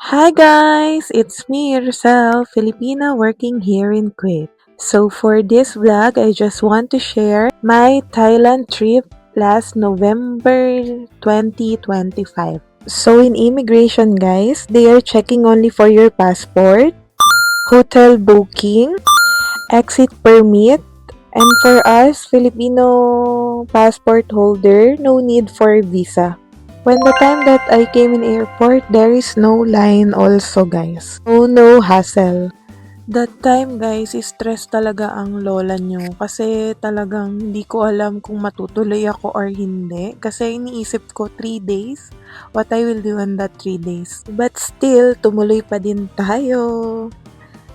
Hi guys! It's me, Rosel, Filipina working here in Kuwait. So for this vlog, I just want to share my Thailand trip last November 2025. So in immigration guys, they are checking only for your passport, hotel booking, exit permit, and for us Filipino passport holder, no need for visa. When the time that I came in airport, there is no line also guys. So no hassle. That time guys, stress talaga ang lola nyo kasi talagang hindi ko alam kung matutuloy ako or hindi. Kasi iniisip ko 3 days, what I will do on that 3 days. But still, tumuloy pa din tayo.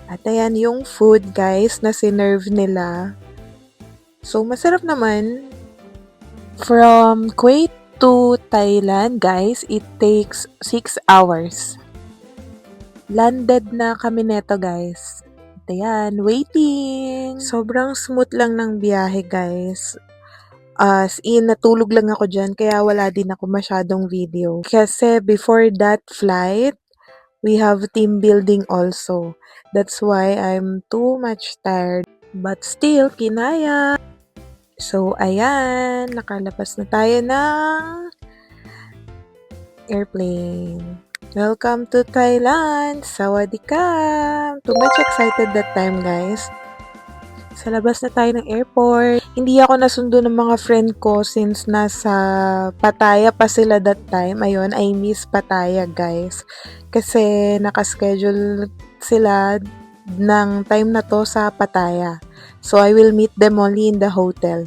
At ayan yung food guys na sinerve nila. So masarap naman. From Kuwait to Thailand, guys, it takes 6 hours. Landed na kami neto, guys. At ayan, waiting. Sobrang smooth lang ng biyahe, guys. As in, natulog lang ako dyan, kaya wala din ako masyadong video. Kasi before that flight, we have team building also. That's why I'm too much tired. But still, kinaya. So, ayan, nakalabas na tayo ng airplane. Welcome to Thailand! Sawadee ka! Too much excited that time, guys. Sa labas na tayo ng airport. Hindi ako nasundo ng mga friend ko since nasa Pattaya pa sila that time. Ayun, I miss Pattaya, guys. Kasi nakaschedule sila ng time na to sa Pattaya. So, I will meet them only in the hotel.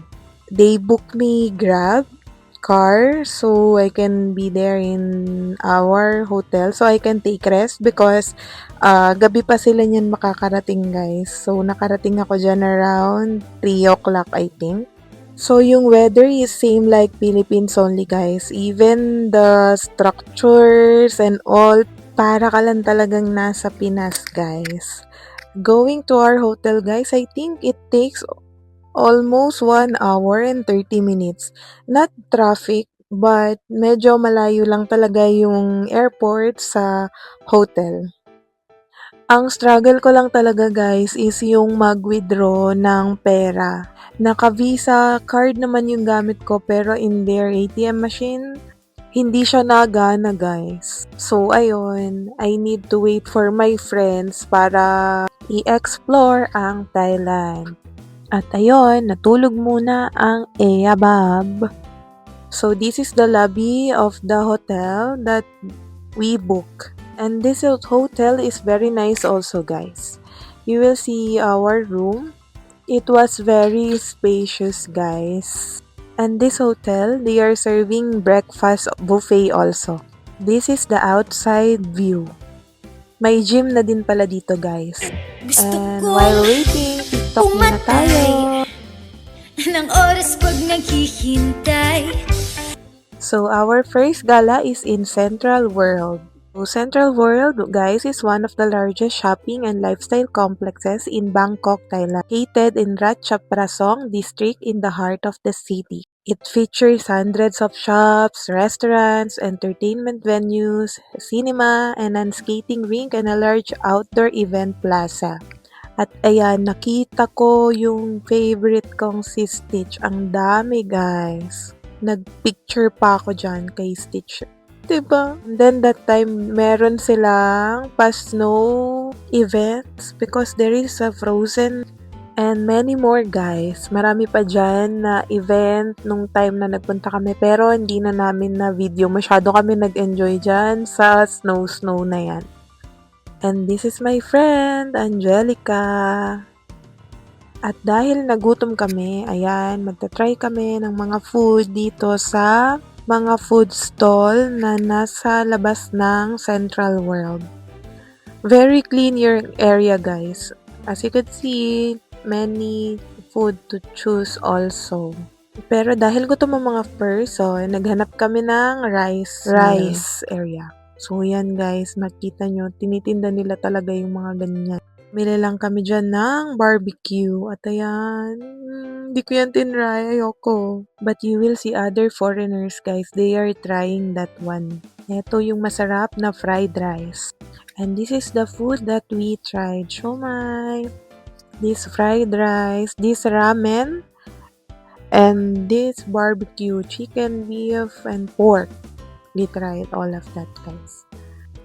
They booked me Grab car so I can be there in our hotel so I can take rest because gabi pa sila niyan makakarating guys. So nakarating ako dyan around 3 o'clock I think. So yung weather is same like Philippines only guys. Even the structures and all, para ka lang talagang nasa Pinas guys. Going to our hotel guys, I think it takes almost 1 hour and 30 minutes. Not traffic, but medyo malayo lang talaga yung airport sa hotel. Ang struggle ko lang talaga guys is yung mag-withdraw ng pera. Naka-Visa card naman yung gamit ko pero in their ATM machine, hindi siya nagana guys. So ayun, I need to wait for my friends para i-explore ang Thailand. At ayun, natulog muna ang Eabab. So this is the lobby of the hotel that we book. And this hotel is very nice also guys. You will see our room. It was very spacious guys. And this hotel, they are serving breakfast buffet also. This is the outside view. May gym na din pala dito guys. And while waiting, TikTok muna tayo. Ng oras pag naghihintay. So our first gala is in Central World. So Central World, guys, is one of the largest shopping and lifestyle complexes in Bangkok, Thailand, located in Ratchaprasong district in the heart of the city. It features hundreds of shops, restaurants, entertainment venues, cinema, and a skating rink and a large outdoor event plaza. At ayan, nakita ko yung favorite kong si Stitch. Ang dami guys. Nagpicture pa ako dyan kay Stitch. Diba? And then that time, meron silang pa-snow events because there is a Frozen and many more guys. Marami pa dyan na event nung time na nagpunta kami pero hindi na namin na video. Masyado kami nag-enjoy dyan sa snow na yan. And this is my friend, Angelica. At dahil nagutom kami, ayan, magta-try kami ng mga food dito sa mga food stall na nasa labas ng Central World. Very clean your area guys. As you could see, many food to choose also. Pero dahil gutom ang mga person, naghanap kami ng rice area. So yan guys, makita nyo, tinitinda nila talaga yung mga ganyan. Bili lang kami dyan ng barbecue. At ayan, hindi ko yan tinry, ayoko. But you will see other foreigners guys, they are trying that one. Ito yung masarap na fried rice. And this is the food that we tried. Siomai, this fried rice, this ramen, and this barbecue chicken, beef, and pork. We tried all of that, guys.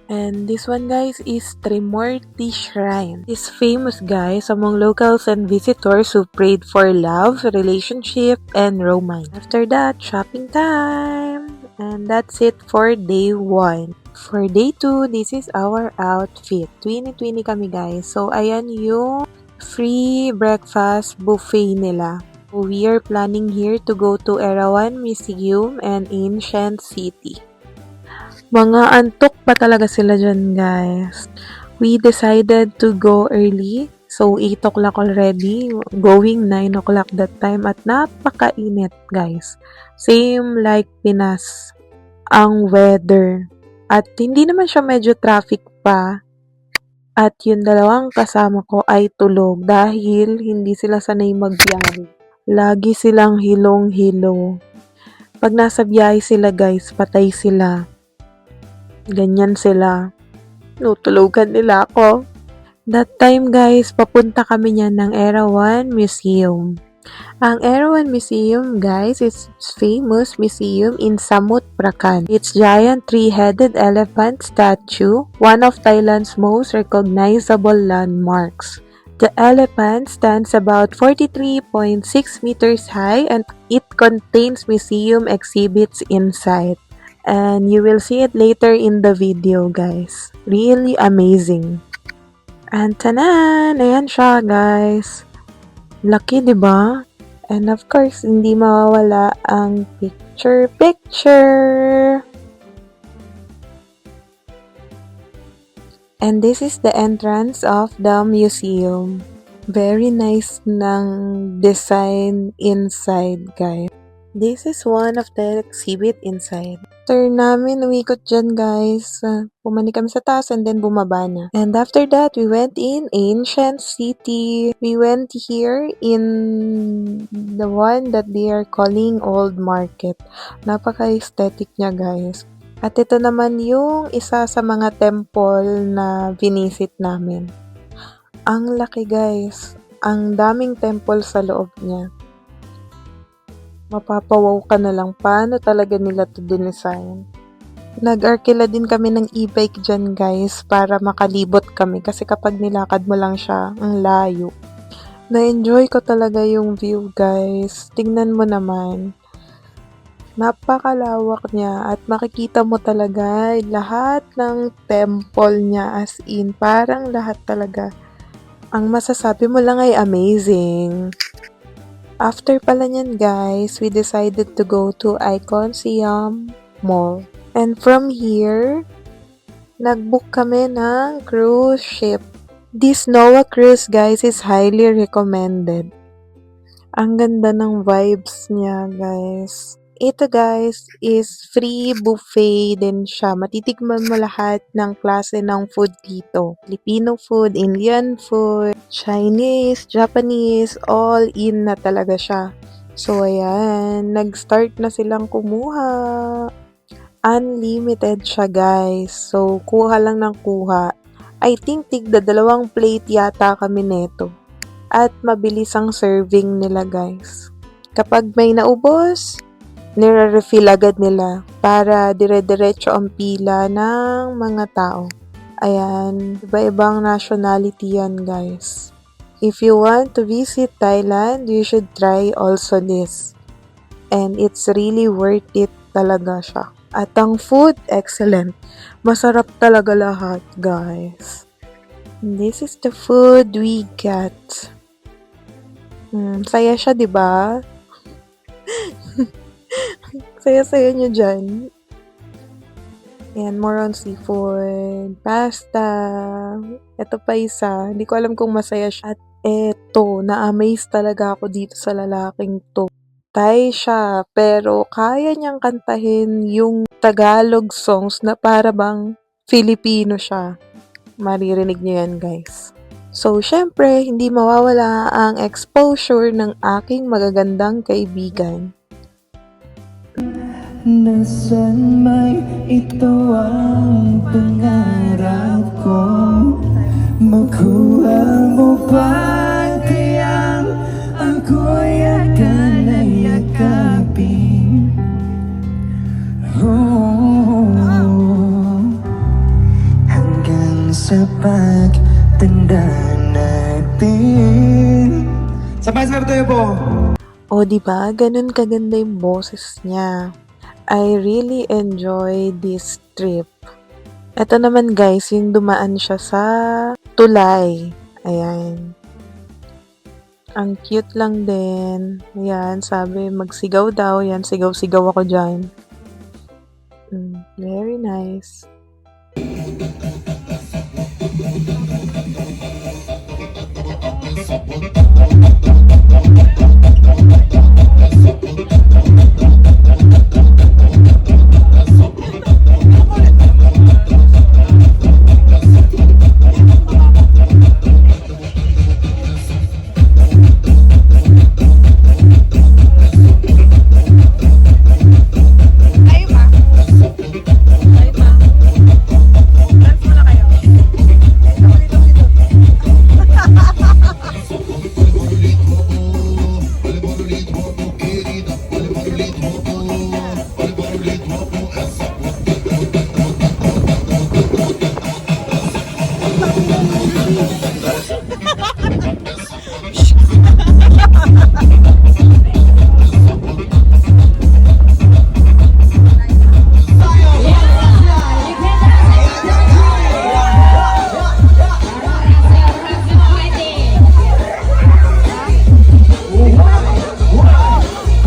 And this one, guys, is Trimurti Shrine. It's famous, guys, among locals and visitors who prayed for love, relationship, and romance. After that, shopping time! And that's it for day 1. For day 2, this is our outfit. 2020 kami, guys. So, ayan yung free breakfast buffet nila. We are planning here to go to Erawan Museum and Ancient City. Mga antok pa talaga sila dyan, guys. We decided to go early. So, 8 o'clock already. Going 9 o'clock that time. At napakainit, guys. Same like Pinas. Ang weather. At hindi naman siya medyo traffic pa. At yung dalawang kasama ko ay tulog dahil hindi sila sanay magbiyahe. Lagi silang hilong-hilo. Pag nasa biyahe sila, guys, patay sila. Ganyan sila. Tutulugan nila ako. That time, guys, papunta kami niyan ng Erawan Museum. Ang Erawan Museum, guys, is famous museum in Samut Prakan. It's giant three-headed elephant statue, one of Thailand's most recognizable landmarks. The elephant stands about 43.6 meters high and it contains museum exhibits inside. And you will see it later in the video, guys. Really amazing. And tanan! Ayan siya, guys. Laki, diba? And of course, hindi mawawala ang picture. And this is the entrance of the museum. Very nice ng design inside, guys. This is one of the exhibit inside. After namin umikot dyan, guys, pumani kami sa taas and then bumaba na. And after that, we went in Ancient City. We went here in the one that they are calling Old Market. Napaka-aesthetic niya, guys. At ito naman yung isa sa mga temple na vinisit namin. Ang laki, guys. Ang daming temple sa loob niya. Mapapawaw ka na lang paano talaga nila to dinesign. Nag-arkila din kami ng e-bike dyan, guys, para makalibot kami kasi kapag nilakad mo lang siya, ang layo. Na-enjoy ko talaga yung view, guys. Tingnan mo naman. Napakalawak niya at makikita mo talaga lahat ng temple niya as in parang lahat talaga. Ang masasabi mo lang ay amazing. After pala niyan, guys, we decided to go to Icon Siam Mall. And from here, nag-book kami ng cruise ship. This Noah cruise, guys, is highly recommended. Ang ganda ng vibes niya, guys. Ito, guys, is free buffet din siya. Matitikman mo lahat ng klase ng food dito. Filipino food, Indian food, Chinese, Japanese, all in na talaga siya. So, ayan. Nag-start na silang kumuha. Unlimited siya, guys. So, kuha lang ng kuha. I think tigda 2 plate yata kami neto. At mabilis ang serving nila, guys. Kapag may naubos, nire-refill agad nila para dire-diretso ang pila ng mga tao. Ayan, iba-ibang nationality yan, guys. If you want to visit Thailand, you should try also this. And it's really worth it talaga siya. At ang food, excellent. Masarap talaga lahat, guys. This is the food we got. Saya siya, diba? Saya-saya nyo dyan. Ayan, more on seafood, pasta. Ito pa isa. Hindi ko alam kung masaya siya. At eto, na-amaze talaga ako dito sa lalaking to. Thai siya, pero kaya niyang kantahin yung Tagalog songs na para bang Filipino siya. Maririnig niyo yan, guys. So, syempre, hindi mawawala ang exposure ng aking magagandang kaibigan. Nasaan may ito ang pangarap ko. Makuha mo ba kayang ako'y akan ay yakapin? Hanggang sa pagtanda natin. Sabay-sabay tayo po. O, di ba? Ganun kaganda yung boses niya. I really enjoy this trip. Ito naman guys, yung dumaan siya sa tulay. Ayan. Ang cute lang din. Ayan, sabi magsigaw daw. Ayan, sigaw-sigaw ako dyan. Very nice.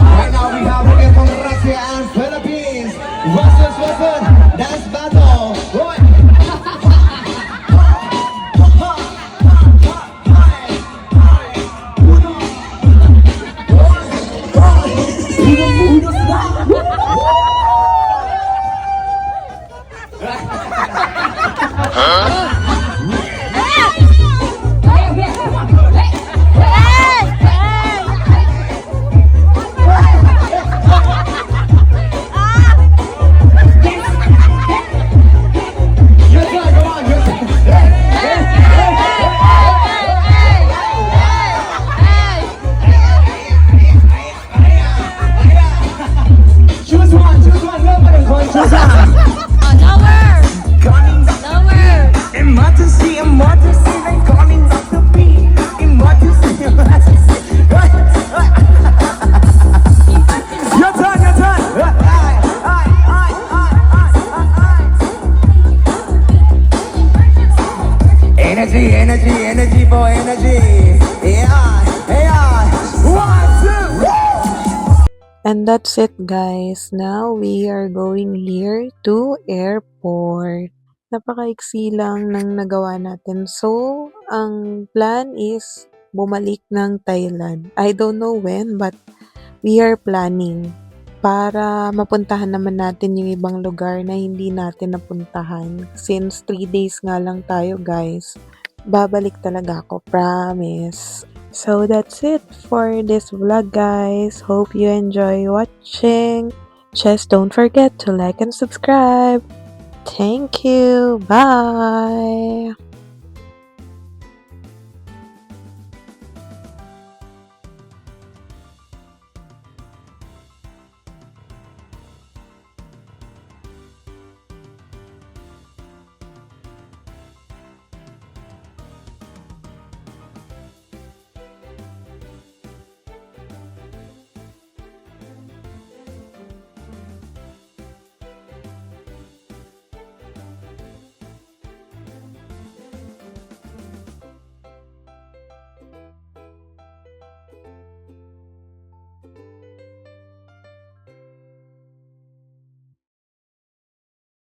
Right now we have again from Russia and Philippines. Western dance battle. Boy. Your turn, come on, your turn. Choose one, nobody wants choose one. Emergency, then calling Dr. B. Emergency. Your turn. Energy, boy, energy. Yeah. 1, 2. And that's it guys. Now we are going here to airport. Napakaiksi lang ng nagawa natin. So, ang plan is bumalik ng Thailand. I don't know when, but we are planning para mapuntahan naman natin yung ibang lugar na hindi natin napuntahan. Since 3 days nga lang tayo guys, babalik talaga ako, promise. So that's it for this vlog guys. Hope you enjoy watching. Just don't forget to like and subscribe. Thank you. Bye.